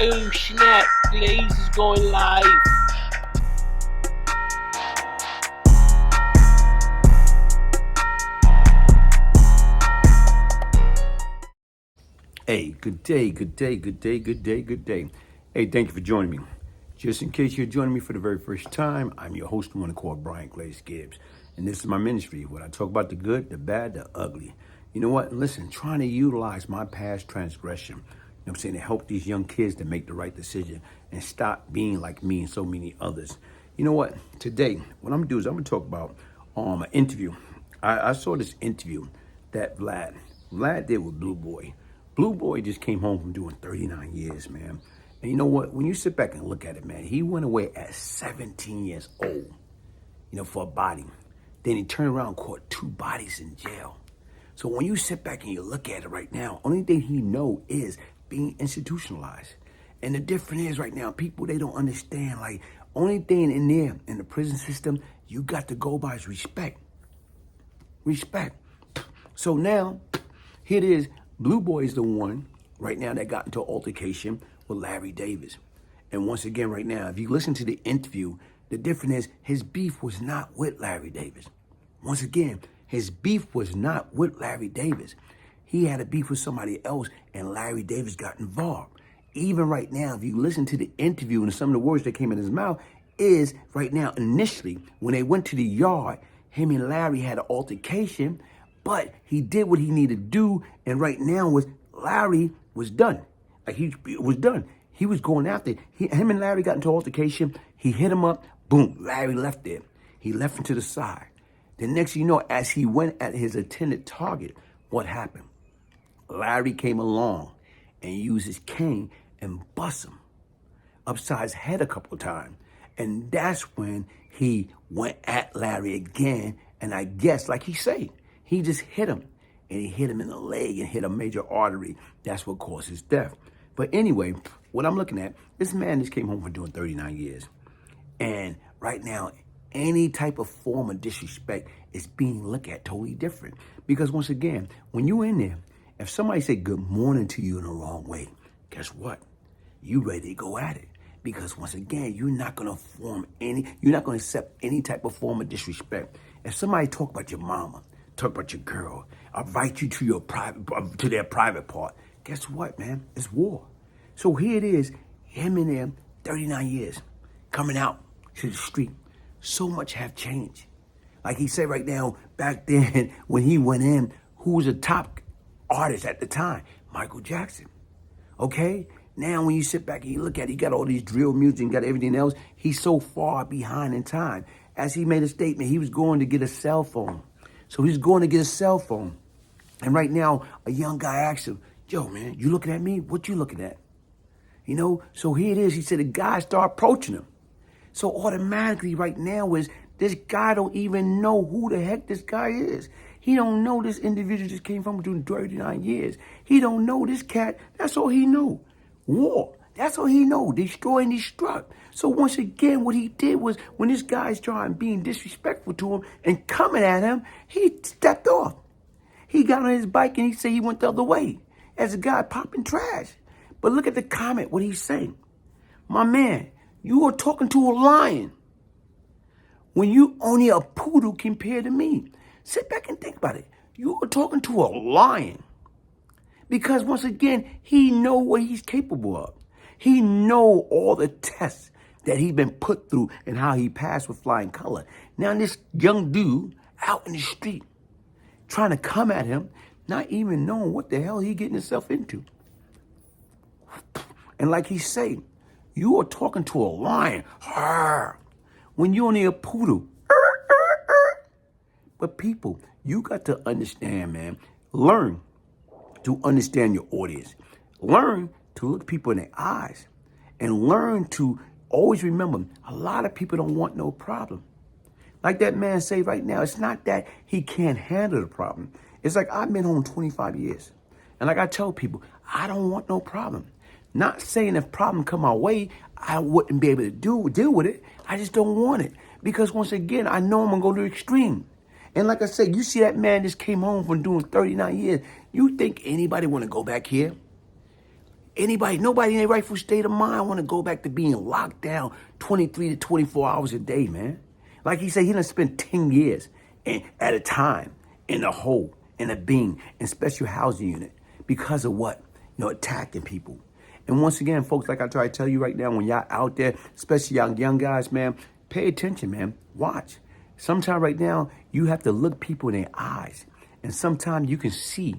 Oh snap, Glaze is going live. Hey, good day, good day, good day, good day, good day. Hey, thank you for joining me. Just in case you're joining me for the very first time, I'm your host, one called Brian Glaze Gibbs. And this is my ministry, where I talk about the good, the bad, the ugly. You know what? Listen, trying to utilize my past transgression, you know what I'm saying, to help these young kids to make the right decision and stop being like me and so many others. You know what? Today, what I'm going to do is I'm going to talk about an interview. I saw this interview that Vlad did with Blue Boy. Blue Boy just came home from doing 39 years, man. And you know what? When you sit back and look at it, man, he went away at 17 years old, for a body. Then he turned around and caught 2 bodies in jail. So when you sit back and you look at it right now, only thing he know is being institutionalized. And the difference is right now, people, they don't understand, like, only thing in there, in the prison system, you got to go by is respect. Respect. So now, here it is. Blue Boy is the one right now that got into an altercation with Larry Davis. And once again, right now, if you listen to the interview, the difference is his beef was not with Larry Davis. Once again, his beef was not with Larry Davis. He had a beef with somebody else, and Larry Davis got involved. Even right now, if you listen to the interview and some of the words that came in his mouth, is right now, initially, when they went to the yard, him and Larry had an altercation, but he did what he needed to do, and right now Larry was done. Like, he was done. He was going after it. Him and Larry got into an altercation. He hit him up. Boom. Larry left there. He left him to the side. The next thing you know, as he went at his intended target, what happened? Larry came along and used his cane and bust him upside his head a couple of times. And that's when he went at Larry again. And I guess, like he said, he just hit him, and he hit him in the leg and hit a major artery. That's what caused his death. But anyway, what I'm looking at, this man just came home for doing 39 years. And right now, any type of form of disrespect is being looked at totally different. Because once again, when you're in there, if somebody say good morning to you in the wrong way, guess what? You ready to go at it. Because once again, you're not going to accept any type of form of disrespect. If somebody talk about your mama, talk about your girl, invite you to their private part, guess what, man? It's war. So here it is, him and them, 39 years, coming out to the street. So much have changed. Like he said right now, back then, when he went in, who was the top artist at the time? Michael Jackson. Okay? Now when you sit back and you look at it, he got all these drill music and got everything else. He's so far behind in time. As he made a statement, he was going to get a cell phone. So he's going to get a cell phone. And right now, a young guy asked him, yo, man, you looking at me? What you looking at? So here it is. He said the guy started approaching him. So automatically right now is this guy don't even know who the heck this guy is. He don't know this individual just came from doing 39 years. He don't know this cat. That's all he know. War. That's all he know. Destroy and destruct. So once again, what he did was when this guy's trying being disrespectful to him and coming at him, he stepped off. He got on his bike and he said he went the other way as a guy popping trash. But look at the comment, what he's saying. My man, you are talking to a lion when you only a poodle compared to me. Sit back and think about it. You are talking to a lion because once again, he know what he's capable of. He know all the tests that he's been put through and how he passed with flying color. Now this young dude out in the street trying to come at him, not even knowing what the hell he getting himself into. And like he say, you are talking to a lion when you only a poodle. But people, you got to understand, man. Learn to understand your audience. Learn to look people in their eyes. And learn to always remember, a lot of people don't want no problem. Like that man say right now, it's not that he can't handle the problem. It's like I've been home 25 years. And like I tell people, I don't want no problem. Not saying if problem come my way, I wouldn't be able to deal with it. I just don't want it. Because once again, I know I'm going to go to the extreme. And like I said, you see that man just came home from doing 39 years. You think anybody want to go back here? Nobody in their rightful state of mind want to go back to being locked down 23 to 24 hours a day, man. Like he said, he done spent 10 years at a time in a hole, in a Bing, in special housing unit because of what? Attacking people. And once again, folks, like I try to tell you right now, when y'all out there, especially young guys, man, pay attention, man. Watch. Sometimes right now, you have to look people in their eyes. And sometimes you can see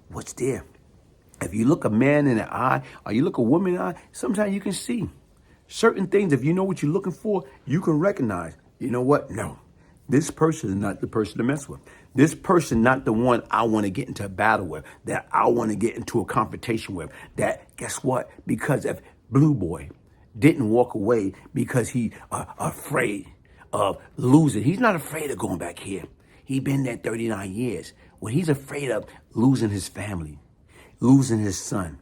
what's there. If you look a man in the eye or you look a woman in the eye, sometimes you can see certain things. If you know what you're looking for, you can recognize, you know what? No, this person is not the person to mess with. This person not the one I want to get into a battle with, that I want to get into a confrontation with. That, guess what? Because if Blue Boy didn't walk away because he afraid of losing. He's not afraid of going back here. He's been there 39 years. When he's afraid of losing his family, losing his son,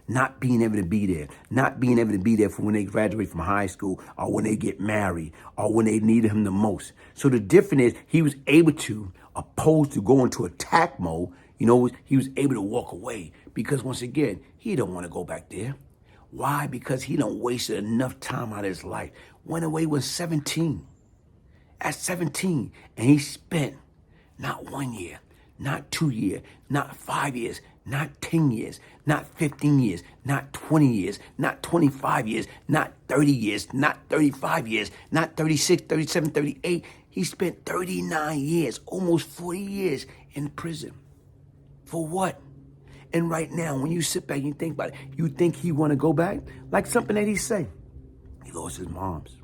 not being able to be there, not being able to be there for when they graduate from high school or when they get married or when they need him the most. So the difference is he was able to, opposed to go into attack mode, he was able to walk away because once again, he don't want to go back there. Why? Because he don't wasted enough time out of his life. Went away when 17. At 17, and he spent not 1 year, not 2 years, not 5 years, not 10 years, not 15 years, not 20 years, not 25 years, not 30 years, not 35 years, not 36, 37, 38. He spent 39 years, almost 40 years in prison. For what? And right now, when you sit back and you think about it, you think he want to go back? Like something that he say. He lost his moms.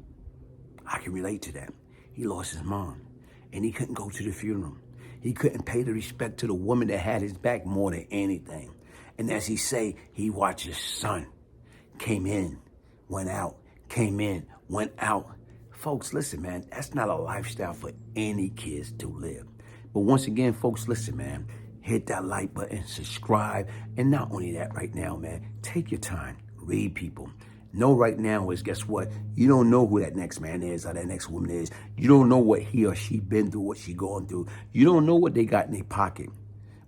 I can relate to that. He lost his mom, and he couldn't go to the funeral. He couldn't pay the respect to the woman that had his back more than anything. And as he say, he watched his son. Came in, went out, came in, went out. Folks, listen, man, that's not a lifestyle for any kids to live. But once again, folks, listen, man, hit that like button, subscribe. And not only that right now, man, take your time, read people. Know right now is, guess what? You don't know who that next man is or that next woman is. You don't know what he or she been through, what she going through. You don't know what they got in their pocket,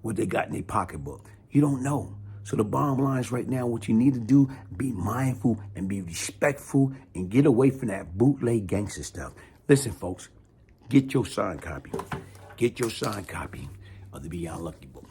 what they got in their pocketbook. You don't know. So the bottom line is right now, what you need to do, be mindful and be respectful and get away from that bootleg gangster stuff. Listen, folks, get your signed copy. Get your signed copy of the Beyond Lucky book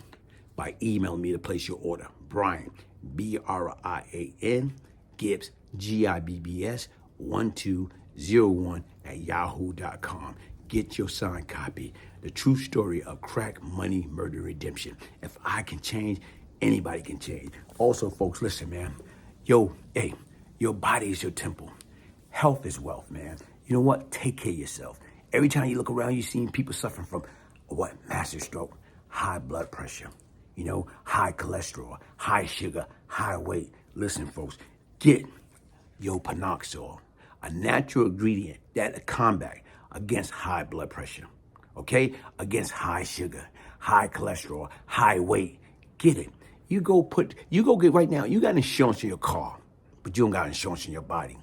by emailing me to place your order. Brian, Brian, Gibbs, Gibbs, 1201 at yahoo.com. Get your signed copy. The true story of crack, money, murder, redemption. If I can change, anybody can change. Also, folks, listen, man. Your body is your temple. Health is wealth, man. You know what? Take care of yourself. Every time you look around, you see people suffering from what? Massive stroke, high blood pressure, high cholesterol, high sugar, high weight. Listen, folks, get your Panoxol, a natural ingredient that combat against high blood pressure, okay? Against high sugar, high cholesterol, high weight. Get it. You go get right now, you got insurance in your car, but you don't got insurance in your body.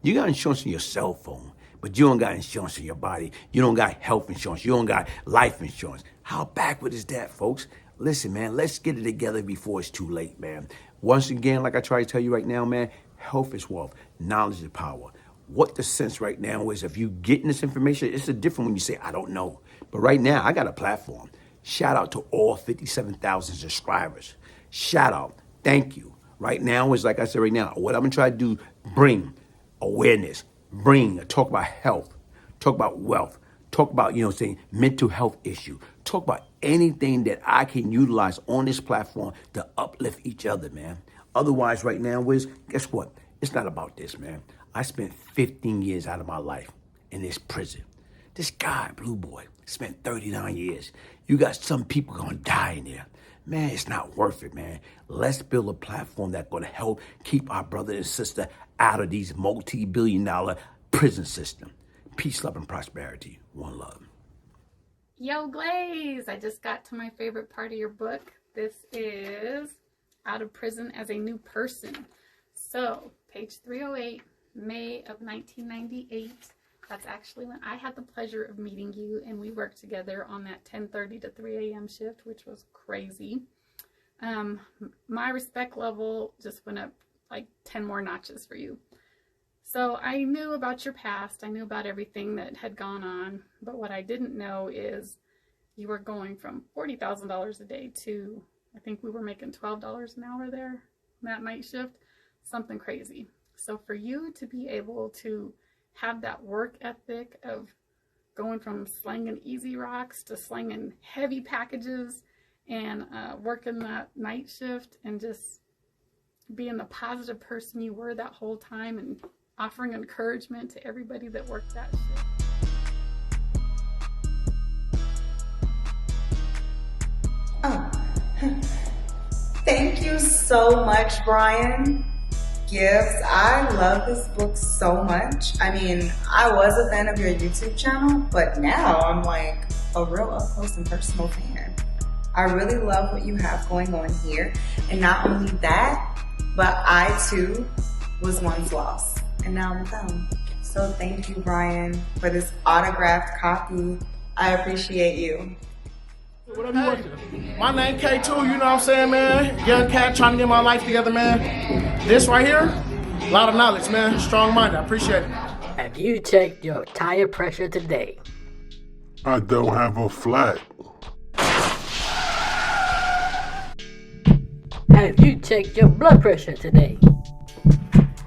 You got insurance in your cell phone, but you don't got insurance in your body. You don't got health insurance. You don't got life insurance. How backward is that, folks? Listen, man, let's get it together before it's too late, man. Once again, like I try to tell you right now, man, health is wealth. Knowledge is power. What the sense right now is, if you getting this information, it's a different when you say, I don't know. But right now, I got a platform. Shout out to all 57,000 subscribers. Shout out. Thank you. Right now is, like I said right now, what I'm going to try to do, bring awareness, talk about health, talk about wealth, talk about, mental health issue, talk about anything that I can utilize on this platform to uplift each other, man. Otherwise, right now is, guess what? It's not about this, man. I spent 15 years out of my life in this prison. This guy, Blue Boy, spent 39 years. You got some people gonna die in there. Man, it's not worth it, man. Let's build a platform that's gonna help keep our brother and sister out of these multi-billion-dollar prison system. Peace, love, and prosperity. One love. Yo, Glaze! I just got to my favorite part of your book. This is Out of Prison as a New Person. So, page 308, May of 1998. That's actually when I had the pleasure of meeting you, and we worked together on that 10:30 to 3 a.m. shift, which was crazy. my respect level just went up like 10 more notches for you. So I knew about your past. I knew about everything that had gone on. But what I didn't know is you were going from $40,000 a day to, I think we were making $12 an hour there, that night shift, something crazy. So for you to be able to have that work ethic of going from slanging easy rocks to slanging heavy packages and working that night shift and just being the positive person you were that whole time and offering encouragement to everybody that worked that shift. Oh, thank you so much, Brian Gibbs. I love this book so much. I mean, I was a fan of your YouTube channel, but now I'm like a real up close and personal fan. I really love what you have going on here. And not only that, but I too was once lost and now I'm found. So thank you, Brian, for this autographed copy. I appreciate you. Whatever you want to. My name K2, you know what I'm saying, man? Young cat trying to get my life together, man. This right here, a lot of knowledge, man. Strong minded, I appreciate it. Have you checked your tire pressure today? I don't have a flat. Have you checked your blood pressure today?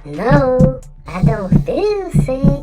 No, I don't feel sick.